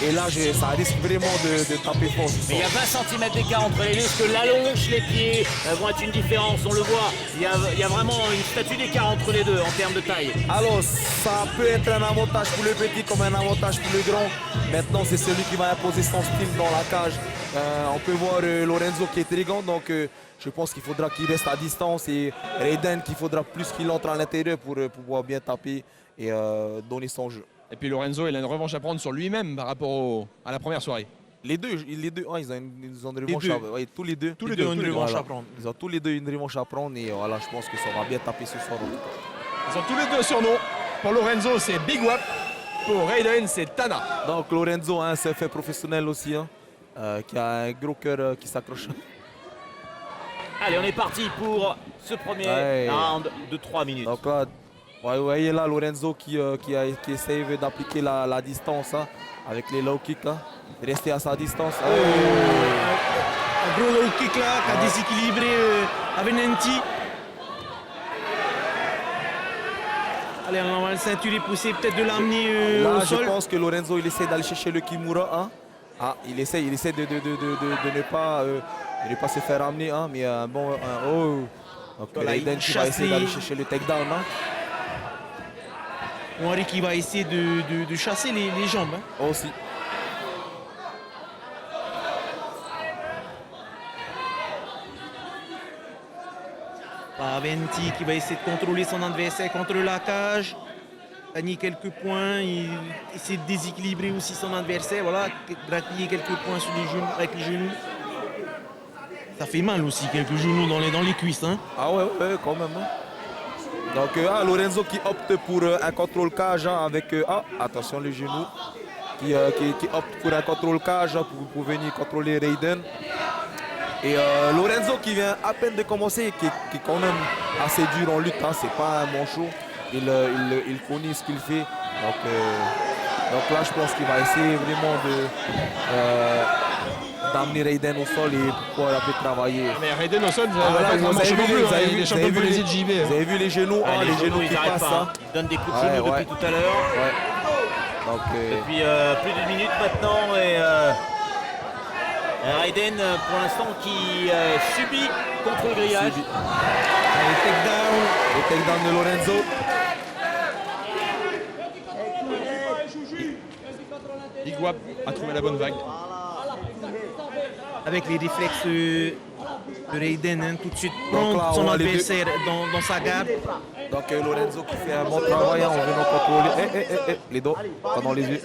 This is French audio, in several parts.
Et là, ça risque vraiment de taper fort. Mais il y a 20 cm d'écart entre les deux, parce que l'allonge, les pieds vont être une différence, on le voit. Il y a vraiment une statue d'écart entre les deux en termes de taille. Alors, ça peut être un avantage pour le petit comme un avantage pour le grand. Maintenant, c'est celui qui va imposer son style dans la cage. On peut voir Lorenzo qui est très grand, donc je pense qu'il faudra qu'il reste à distance. Et Raiden qu'il faudra plus qu'il entre à l'intérieur pour pouvoir bien taper et donner son jeu. Et puis Lorenzo, il a une revanche à prendre sur lui-même par rapport à la première soirée. Les deux, ils ont une revanche à prendre. Tous les deux. Tous les deux ont une revanche à prendre. Ils ont tous les deux une revanche à prendre et voilà, je pense que ça va bien taper ce soir. Ils ont tous les deux surnoms. Pour Lorenzo, c'est Big Wap. Pour Raiden, c'est Tana. Donc Lorenzo, c'est un fait professionnel aussi, qui a un gros cœur qui s'accroche. Allez, on est parti pour ce premier round de 3 minutes. Donc là, vous voyez là Lorenzo qui essaye d'appliquer la distance avec les low kicks, rester à sa distance. Un gros low kick là qui a déséquilibré Avenanti. Allez, on va le ceinturer, pousser, peut-être de l'amener au sol. Je pense que Lorenzo il essaie d'aller chercher le Kimura. Il essaie de ne pas se faire amener, mais bon. Donc Raiden qui va essayer d'aller chercher le takedown. Henri qui va essayer de chasser les jambes. Aussi. Aventi qui va essayer de contrôler son adversaire contre la cage. Gagner quelques points, il essaie de déséquilibrer aussi son adversaire. Voilà, grappiller quelques points sur les genoux, avec les genoux. Ça fait mal aussi, quelques genoux dans les cuisses. Ah ouais, quand même. Donc Lorenzo qui opte pour un contrôle cage avec attention les genoux, qui opte pour un contrôle cage pour venir contrôler Raiden. Et Lorenzo qui vient à peine de commencer, qui est quand même assez dur en lutte, c'est pas un manchot, il connaît ce qu'il fait. Donc là je pense qu'il va essayer vraiment d'amener Raiden au sol et pouvoir un peu travailler. Mais Raiden au sol, vous avez vu les genoux, les genoux qui passent. Il donne des coups de genoux depuis tout à l'heure. Donc, depuis plus d'une minute maintenant. Et Raiden pour l'instant qui subit contre le grillage. Le takedown de Lorenzo. Big Wap a trouvé la bonne vague. Avec les réflexes de Raiden, tout de suite prendre son adversaire dans sa garde. Donc Lorenzo qui fait un bon travail en venant contrôler les dos pendant les yeux.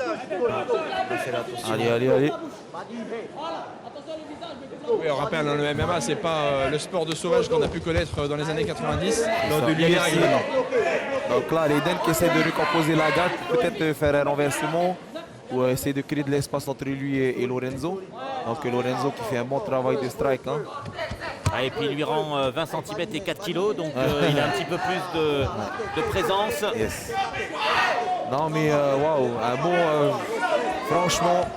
Allez. Oui, on rappelle, le MMA, c'est pas le sport de sauvage qu'on a pu connaître dans les années 90. Donc là, Raiden qui essaie de recomposer la garde, peut-être faire un renversement ou essayer de créer de l'espace entre lui et Lorenzo. Donc Lorenzo qui fait un bon travail de strike. Et puis il lui rend 20 cm et 4 kg, donc il a un petit peu plus de présence. Yes. Non mais waouh, franchement,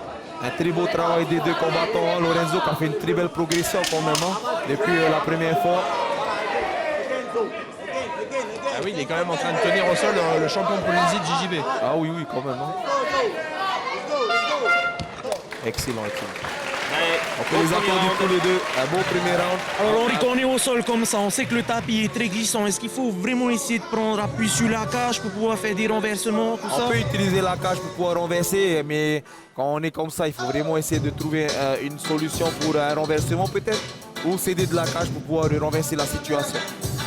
un très beau travail des deux combattants. Lorenzo qui a fait une très belle progression quand même depuis la première fois. Ah oui, il est quand même en train de tenir au sol le champion de Polynésie de JJB. Ah oui, quand même. Excellent. On peut les applaudir tous les deux. Un beau premier round. Alors Henri, quand on est au sol comme ça, on sait que le tapis est très glissant. Est-ce qu'il faut vraiment essayer de prendre appui sur la cage pour pouvoir faire des renversements, tout ça? On peut utiliser la cage pour pouvoir renverser, mais quand on est comme ça, il faut vraiment essayer de trouver une solution pour un renversement peut-être, ou céder de la cage pour pouvoir renverser la situation.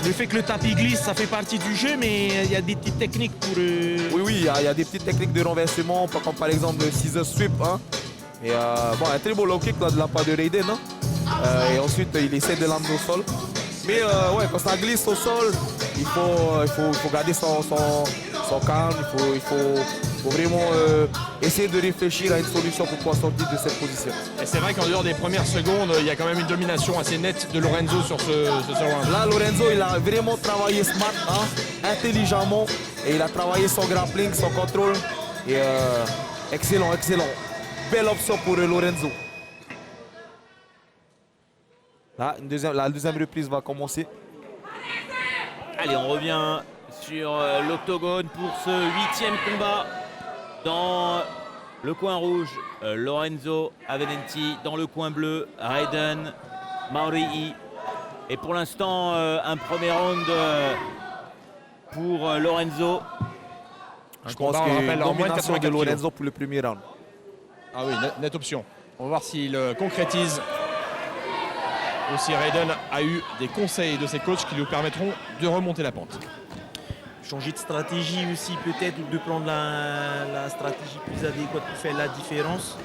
Le fait que le tapis glisse, ça fait partie du jeu, mais il y a des petites techniques pour... Oui, il y a des petites techniques de renversement, comme par exemple le scissor sweep. Et un très beau low kick là, de la part de Raiden. Et ensuite, il essaie de l'amener au sol. Mais quand ça glisse au sol, il faut garder son calme. Il faut vraiment essayer de réfléchir à une solution pour pouvoir sortir de cette position. Et c'est vrai qu'en dehors des premières secondes, il y a quand même une domination assez nette de Lorenzo sur ce round. Là, Lorenzo, il a vraiment travaillé smart, intelligemment. Et il a travaillé son grappling, son contrôle. Et excellent. Belle option pour Lorenzo. Là, la deuxième reprise va commencer. Allez, on revient sur l'octogone pour ce 8e combat dans Le coin rouge, Lorenzo Avenenti. Dans le coin bleu, Raiden Maurii. Et pour l'instant, un premier round pour Lorenzo. Je pense on que rappelle, en moins de domination de 84 kilos. Lorenzo pour le premier round. Ah oui, nette option. On va voir s'il concrétise. Aussi, Raiden a eu des conseils de ses coachs qui lui permettront de remonter la pente. Changer de stratégie aussi peut-être, ou de prendre la stratégie plus adéquate pour faire la différence.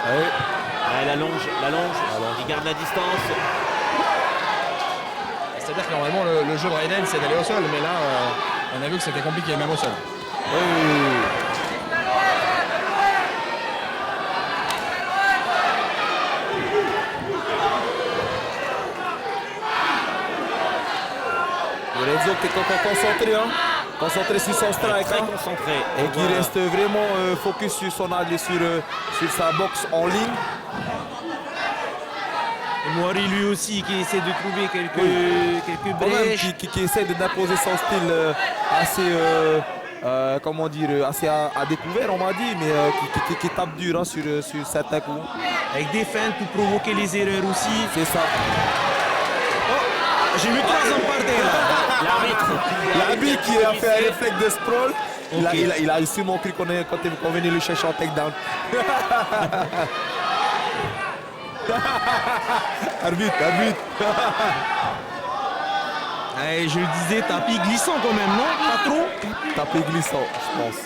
Ouais, la longe, il garde la distance. C'est-à-dire que normalement le jeu de Raiden c'est d'aller au sol, mais là on a vu que c'était compliqué même au sol. Lorenzo qui est encore concentré, hein? Concentré sur son strike. Très Hein? concentré. Et qui reste vraiment focus sur son allié, sur sa boxe en ligne. Et Maurii lui aussi qui essaie de trouver quelques Quand même, brèches. qui essaie d'imposer son style assez, comment dire, assez à découvert, on m'a dit, mais qui tape dur hein, sur certains coups. Avec des feintes pour provoquer les erreurs aussi. C'est ça. J'ai vu 3 hommes par terre là. L'arbitre qui a fait un réflexe de sprawl, il a sûrement cru qu'on venait le chercher en takedown. Arbitre. Et je le disais, tapis glissant quand même, non? Pas trop? Tapé glissant, je pense.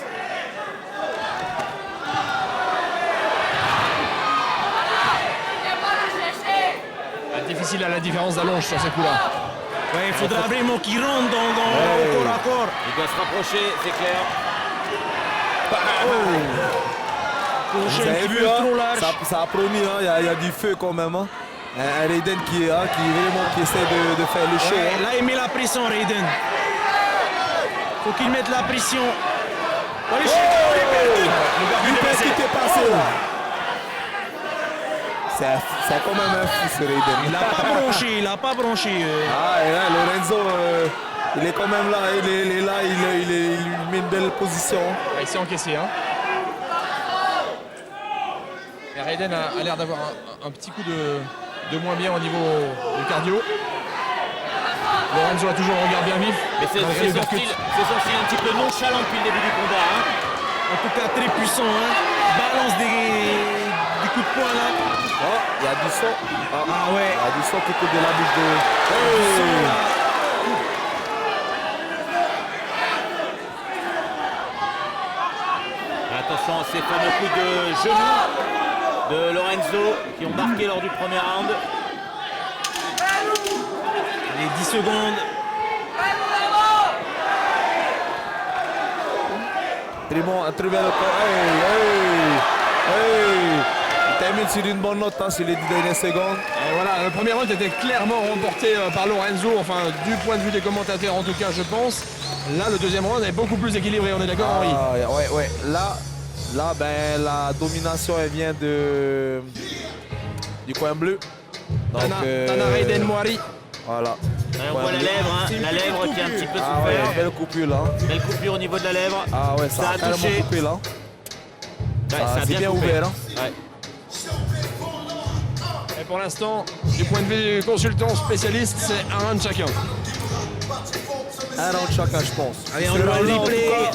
Difficile à la différence d'allonge sur ces coups-là. Ouais, il faudra vraiment qu'il rentre au corps à corps. Il doit se rapprocher, c'est clair. Vous Prochain avez qui vu, veut hein, trop large. ça a promis, hein, il y a du feu quand même. Hein. Un Raiden qui essaie de faire le show. Ouais, Hein. là, il met la pression, Raiden. Faut qu'il mette la pression. Allez, Qu'est-ce qui t'est passé là? C'est quand même un fou ce Raiden. il a pas bronché. Ah, et là, Lorenzo, il est quand même là, il est là, il lui met une belle position. Il s'est encaissé. Hein. Et Raiden a l'air d'avoir un petit coup de moins bien au niveau du cardio. Lorenzo a toujours un regard bien vif. Mais c'est son malgré le percute. style un petit peu nonchalant depuis le début du combat. Hein. En tout cas, très puissant. Hein. Balance des coups de poing là. Oh, il y a du son. Ah ouais. Il y a du son qui coule de la bouche de. Du son, là. Attention à ces fameux coups de genoux de Lorenzo qui ont marqué lors du premier round. Les 10 secondes. Très bien le corps. Il termine sur une bonne note hein, sur les 10 dernières secondes. Et voilà, le premier round était clairement remporté par Lorenzo, enfin du point de vue des commentateurs en tout cas je pense. Là le deuxième round est beaucoup plus équilibré, on est d'accord Henri? Ouais. Là, ben, la domination elle vient du coin bleu. Donc, Tana Raiden Maurii. Voilà. Ouais, on voit la lèvre, hein. La lèvre qui a un petit peu Ah ouais, souffert. belle coupure là. Belle coupure au niveau de la lèvre. Ah ouais, ça a carrément touché. coupé là. Ouais, Ah, ça a c'est bien coupé. ouvert. Hein. Ouais. Et pour l'instant, du point de vue du consultant spécialiste, c'est un round chacun. Un round chacun, je pense. Allez, on Ce le round-là, en replay. tout cas,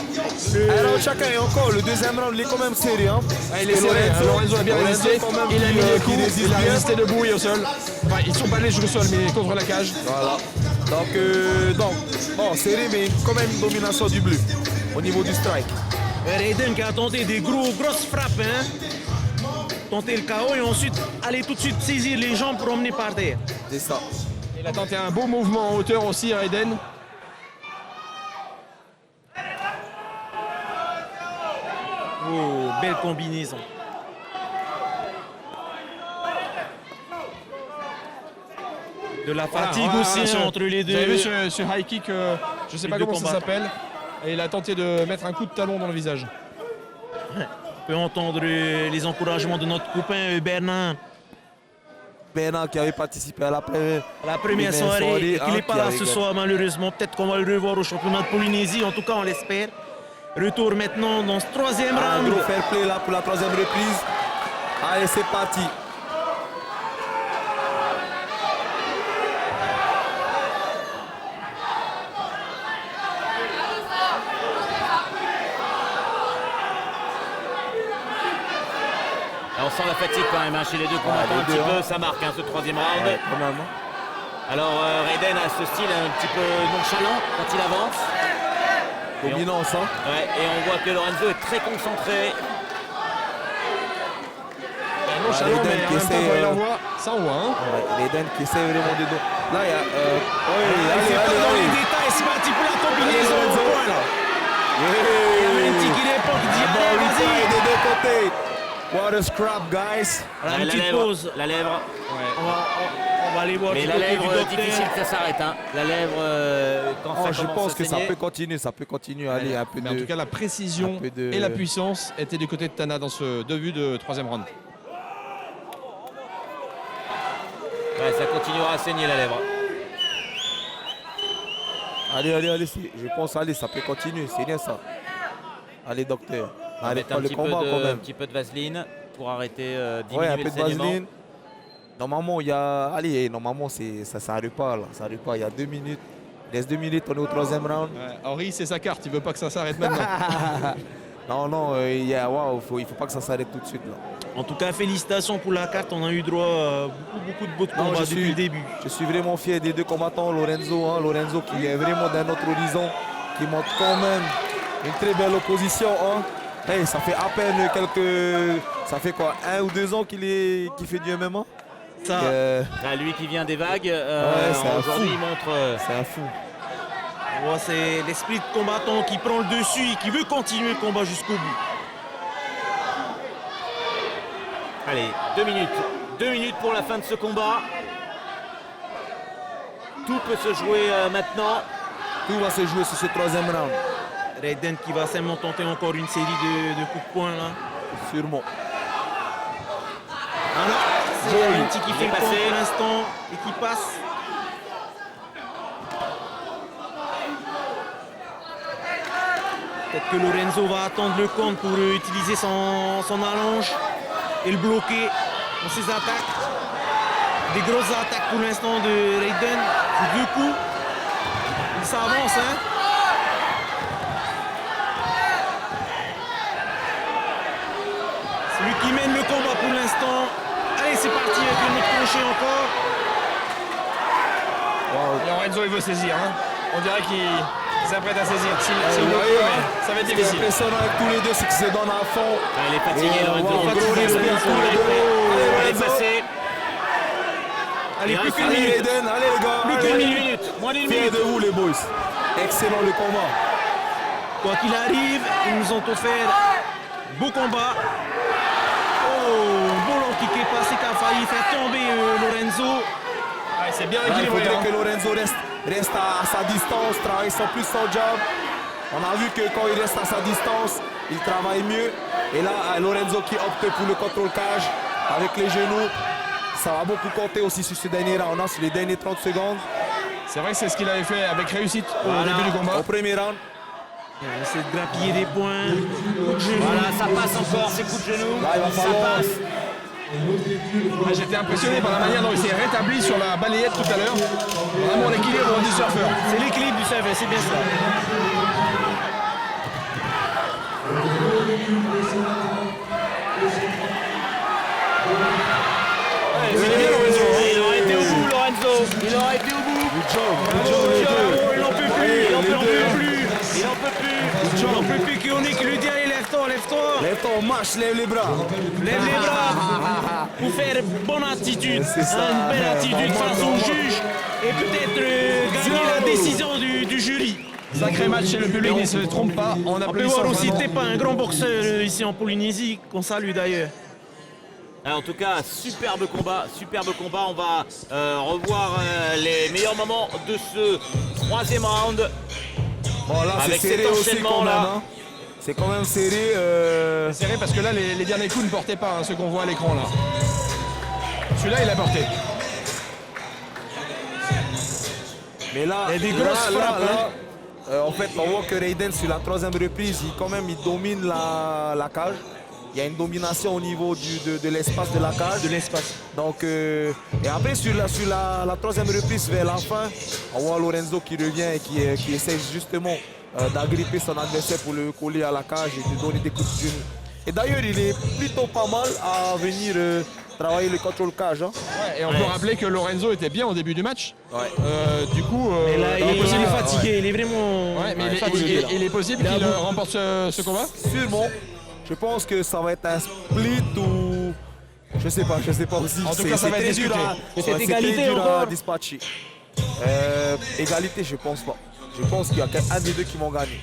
un round chacun et encore, le deuxième round, il est quand même serré. Hein. Ah, il est serré, Lorenzo a bien résisté, quand même, il a mis les coups, résiste il a bien. résisté debout et au sol. Enfin, ils sont pas allés jusqu'au sol, mais contre la cage. Voilà. Donc, bon, serré, mais quand même une domination du bleu au niveau du strike. Raiden qui a tenté des grosses frappes. Hein. Tenter le KO et ensuite aller tout de suite saisir les jambes pour emmener par terre. C'est ça. Il a tenté un beau mouvement en hauteur aussi, Raiden. Oh, belle combinaison. De la fatigue aussi hein, entre les deux. Vous avez vu ce high kick, je sais Les pas deux comment ça combattants. s'appelle. Et il a tenté de mettre un coup de talon dans le visage. On peut entendre les encouragements de notre copain Bernard. Bernard qui avait participé à la première Soirée, et qu'il hein, n'est pas qui là a ce gagné. soir malheureusement. Peut-être qu'on va le revoir au championnat de Polynésie, en tout cas on l'espère. Retour maintenant dans ce troisième Un round. gros fair play là pour la troisième reprise. Allez, c'est parti. Et on sent la fatigue quand même hein, chez les deux combattants les un deux, petit peu, hein. ça marque hein, ce troisième round. Ouais, quand même, hein. Alors Raiden a ce style un petit peu nonchalant quand il avance. Dominance, hein. Ouais, et on voit que Lorenzo est très concentré. Nonchalant, mais en même temps, quand il envoie, ça envoie. Hein. Ouais, Raiden qui essaie vraiment de... Là, il y a... Il allez, fait pas dans les allez. détails, c'est parti pour la combinaison Allez, au Lorenzo. point là. Il y a Yeah. un petit qui répond, qui dit allez, Bon, vas-y. replay des deux côtés. What a scrap, guys. Voilà, Ouais, une petite pause. La lèvre. On va aller voir Mais du la côté du lèvre, docteur. difficile que ça s'arrête. Hein. La lèvre, quand Oh, ça je commence pense à que ça saigner. peut continuer, Allez, un peu Mais de... en tout cas, la précision un peu de- et la puissance étaient du côté de Tana dans ce début de troisième round. Ouais, ça continuera à saigner la lèvre. Allez, je pense, allez, ça peut continuer, c'est bien ça. Allez, docteur. On va Allez, mettre pas un le petit, combat quand un même. petit peu de vaseline pour arrêter, diminuer Ouais, un le peu de saignement. vaseline. Normalement, il y a... Allez, normalement, ça s'arrête pas, là. Ça s'arrête pas, il y a 2 minutes. Il reste 2 minutes, on est au troisième round. Ouais, Henri, c'est sa carte, il veut pas que ça s'arrête maintenant. Non, il faut pas que ça s'arrête tout de suite, là. En tout cas, félicitations pour la carte. On a eu droit à beaucoup de beaux Non, combats depuis le début. Je suis vraiment fier des deux combattants, Lorenzo. Lorenzo qui est vraiment d'un autre horizon, qui montre quand même une très belle opposition. Hein. Hey, ça fait à peine quelques... Ça fait quoi, 1 ou 2 ans qu'il fait du MMA Ça, Ah, lui qui vient des vagues, c'est un aujourd'hui fou. il montre. C'est un fou. on voit, c'est l'esprit de combattant qui prend le dessus et qui veut continuer le combat jusqu'au bout. Allez, 2 minutes. 2 minutes pour la fin de ce combat. Tout peut se jouer maintenant. Tout va se jouer sur ce troisième round, Raiden qui va simplement tenter encore une série de coups de poing là. sûrement. Voilà, c'est Joli. un petit qui Il fait est le point passé. pour l'instant et qui passe. Peut-être que Lorenzo va attendre le compte pour utiliser son allonge et le bloquer dans ses attaques. Des grosses attaques pour l'instant de Raiden. C'est 2 coups. Il s'avance, hein. C'est lui qui mène le combat pour l'instant. Allez, c'est parti avec le autre crochet encore. Lorenzo, il veut saisir. Hein. On dirait qu'il s'apprête à saisir. S'il Ouais, le ouais, peut, hein. mais ça va être Ce qui est difficile. impressionnant avec tous les deux, c'est qu'ils se donnent à fond. Ah, il est fatigué, Et, Lorenzo. wow, Fatigué, gros respect à Lorenzo, tous les il est deux. prêt. Allez, Il est Lorenzo. passé. Allez, plus qu'une Allez, minute. Eden, allez les gars. Moins Allez. d'une minute. Moins d'une Fiers minute. de vous les boys. Excellent le combat. Quoi qu'il arrive, ils nous ont offert beau combat. Oh, beau long kick est passé qui a failli faire tomber Lorenzo. Ouais, c'est bien Là, il équilibré. faudrait Hein. que Lorenzo reste à sa distance, travaille plus son job. On a vu que quand il reste à sa distance, il travaille mieux. Et là, Lorenzo qui opte pour le contrôle cage avec les genoux. Ça va beaucoup compter aussi sur ce dernier round, hein, sur les derniers 30 secondes. C'est vrai que c'est ce qu'il avait fait avec réussite au Voilà. début du combat. Au premier round. On essaie de grappiller des points. Coup de genou. Voilà, ça passe encore, ces coups de genoux. Là, il va Ça falloir- passe. Ah, j'étais impressionné par la manière dont il s'est rétabli sur la balayette tout à l'heure. Vraiment l'équilibre du surfeur. C'est l'équilibre du serveur, c'est bien ça. Ouais, c'est bien, Lorenzo. Il aurait été au bout, Lorenzo. Il aurait été au bout. Good job, les deux. Il n'en peut plus, Allez, il n'en les peut deux. plus. Il en peut plus. Il n'en peut plus qu'on est qui lui dit allez lève-toi, lève-toi. Lève ton marche, lève les bras. Lève les bras pour faire bonne attitude, C'est ça. une belle attitude Vraiment, face au vraiment. juge et peut-être gagner la décision du jury. Sacré match chez le public, il ne se trompe pas. En On peut applaudissant voir aussi que vraiment. t'es pas un grand boxeur ici en Polynésie, qu'on salue d'ailleurs. En tout cas, superbe combat, superbe combat. On va revoir les meilleurs moments de ce troisième round. Bon, là, c'est Avec serré cet aussi enchaînement, quand même. là. Hein. C'est quand même serré. C'est serré parce que là, les derniers coups ne portaient pas, hein, ceux qu'on voit à l'écran là. Celui-là, il a porté. Mais là, Il y a des là, grosses là, frappes, là, En fait, on voit que Raiden, sur la troisième reprise, il domine la cage. Il y a une domination au niveau de l'espace de la cage. De l'espace. Donc, et après, sur la troisième reprise, vers la fin, on voit Lorenzo qui revient et qui essaie justement d'agripper son adversaire pour le coller à la cage et de donner des coups de genou. Et d'ailleurs, il est plutôt pas mal à venir travailler le contrôle cage. Hein. Ouais, et on peut rappeler que Lorenzo était bien au début du match. Ouais. Du coup, Et là, il est fatigué, ouais. il est vraiment Ouais, mais fatigué. là. il est possible qu'il remporte ce combat. Sûrement. Je pense que ça va être un split ou... Je sais pas aussi. En tout cas, ça va être très dur discuté. Et cette c'est égalité très dur à encore dispatcher. Égalité, je pense pas. Je pense qu'il y a qu'un des deux qui vont gagner.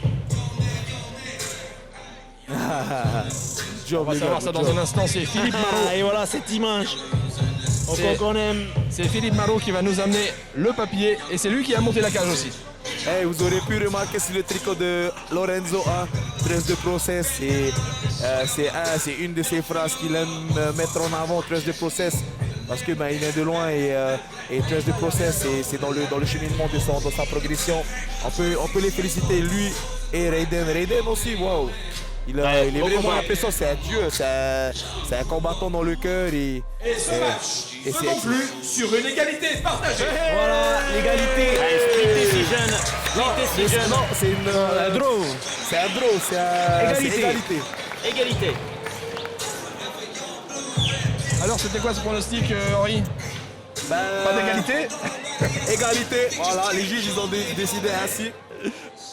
On va savoir ça dans un instant. C'est Philippe Marot. Et voilà cette image. C'est- Qu'on aime. C'est Philippe Marot qui va nous amener le papier et c'est lui qui a monté la cage aussi. Vous aurez pu remarquer sur le tricot de Lorenzo, 13 de process, c'est une de ses phrases qu'il aime mettre en avant, 13 de process, parce que il vient de loin et 13 de process, c'est dans le cheminement de sa progression. On peut les féliciter, lui et Raiden. Raiden aussi, waouh. Il est vraiment impressionnant, c'est un dieu, c'est un combattant dans le cœur. Et ce match et se c'est- conclut sur une égalité partagée. Voilà, l'égalité. Split decision. Split decision. non, c'est Un draw. c'est un draw, c'est Égalité. égalité. Égalité. Alors c'était quoi ce pronostic Henri? Pas d'égalité? Égalité, voilà, les juges ils ont décidé ainsi.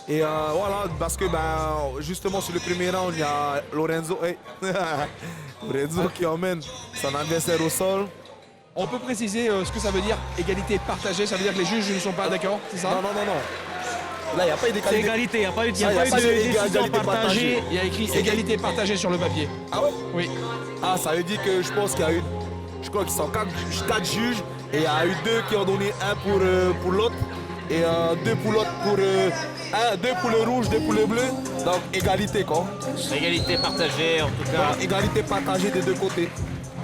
Et voilà, parce que justement sur le premier round, il y a Lorenzo, Lorenzo qui emmène son adversaire au sol. On peut préciser ce que ça veut dire égalité partagée, ça veut dire que les juges ne sont pas d'accord, c'est ça? Non. Là, il n'y a pas eu C'est d'égalité. égalité, il n'y a pas eu, Ah, y a pas de de décision égalité partagée. Il y a écrit égalité partagée sur le papier. Ah ouais? Oui. Ah, ça veut dire que je pense qu'il y a eu, je crois qu'ils sont 4 juges et il y a eu 2 qui ont donné un pour l'autre et 2 pour l'autre pour 2 pour le rouge, 2 pour le bleu. Donc égalité quoi. Égalité partagée en tout cas. Donc, égalité partagée des deux côtés.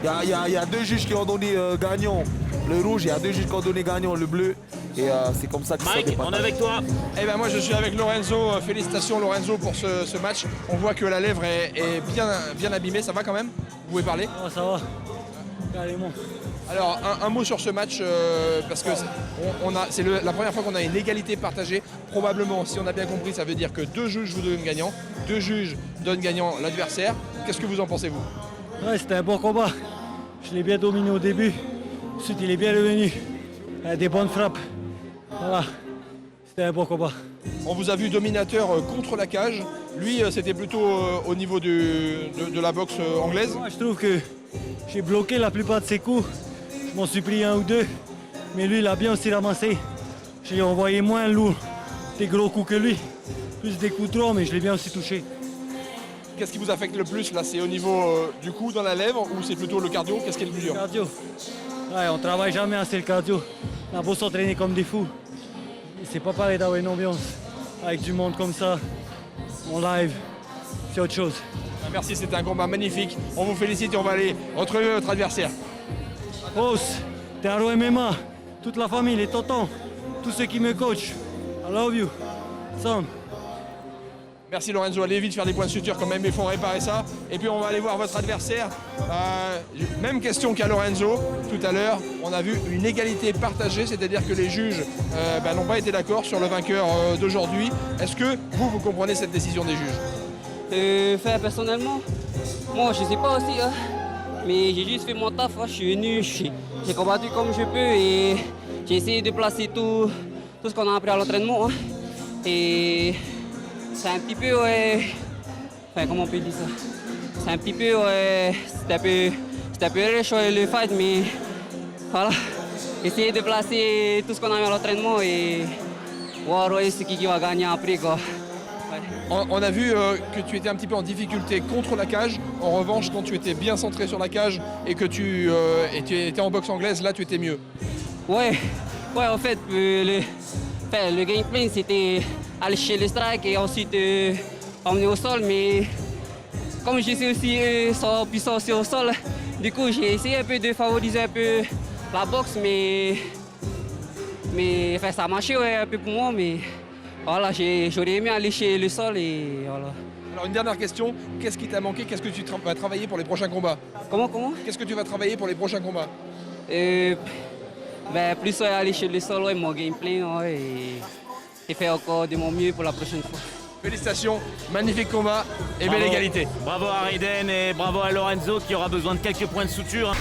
Il y a 2 juges qui ont donné gagnant le rouge, il y a 2 juges qui ont donné gagnant le bleu. Et c'est comme ça que ça Mike, on est avec toi. Eh ben moi je suis avec Lorenzo. Félicitations Lorenzo pour ce match. On voit que la lèvre est bien abîmée, ça va quand même? Vous pouvez parler? Ah, ça va, carrément. Alors un mot sur ce match parce que c'est la première fois qu'on a une égalité partagée. Probablement, si on a bien compris, ça veut dire que 2 juges vous donnent gagnant, 2 juges donnent gagnant l'adversaire. Qu'est-ce que vous en pensez vous? Ouais, c'était un bon combat. Je l'ai bien dominé au début. Ensuite, il est bien revenu. Des bonnes frappes. Voilà. C'était un bon combat. On vous a vu dominateur contre la cage. Lui, c'était plutôt au niveau de la boxe anglaise. Moi, je trouve que j'ai bloqué la plupart de ses coups. Je m'en suis pris un ou deux. Mais lui, il a bien aussi ramassé. J'ai envoyé moins lourd des gros coups que lui. Plus des coups droits, mais je l'ai bien aussi touché. Qu'est-ce qui vous affecte le plus là? C'est au niveau du cou dans la lèvre ou c'est plutôt le cardio? Qu'est-ce qui est le plus dur? Cardio. Ouais, on travaille jamais assez le cardio. On a beau s'entraîner comme des fous. Et c'est pas pareil d'avoir une ambiance avec du monde comme ça, en live. C'est autre chose. Merci, c'était un combat magnifique. On vous félicite et on va aller retrouver votre adversaire. Rose, t'es un MMA. Toute la famille, les tontons, tous ceux qui me coachent. I love you. Sam. Merci Lorenzo, allez vite faire des points de suture quand même, il faut réparer ça. Et puis on va aller voir votre adversaire. Même question qu'à Lorenzo tout à l'heure. On a vu une égalité partagée, c'est-à-dire que les juges n'ont pas été d'accord sur le vainqueur d'aujourd'hui. Est-ce que vous comprenez cette décision des juges? Personnellement, moi je sais pas aussi, hein, mais j'ai juste fait mon taf, hein. Je suis venu, j'ai combattu comme je peux et j'ai essayé de placer tout ce qu'on a appris à l'entraînement. Hein. Et c'est un petit peu, enfin comment on peut dire ça? C'est un petit peu, c'était un peu riche le fight, mais voilà, essayer de placer tout ce qu'on a mis à l'entraînement et voir ce qui va gagner après quoi. Ouais. On a vu que tu étais un petit peu en difficulté contre la cage. En revanche, quand tu étais bien centré sur la cage et que tu étais en boxe anglaise, là tu étais mieux. Ouais, en fait, le game plan c'était aller chez le strike et ensuite emmener au sol, mais comme je sais aussi sans puissance au sol, du coup j'ai essayé un peu de favoriser un peu la boxe, mais enfin, ça a marché un peu pour moi, mais Voilà, j'aurais aimé aller chez le sol et voilà. Alors une dernière question, qu'est-ce qui t'a manqué? Qu'est-ce que tu vas travailler pour les prochains combats? Comment? Qu'est-ce que tu vas travailler pour les prochains combats? Plus aller chez le sol, ouais, mon gameplay ouais, et faire encore de mon mieux pour la prochaine fois. Félicitations, magnifique combat et Bravo. belle égalité. Bravo à Raiden et bravo à Lorenzo qui aura besoin de quelques points de suture.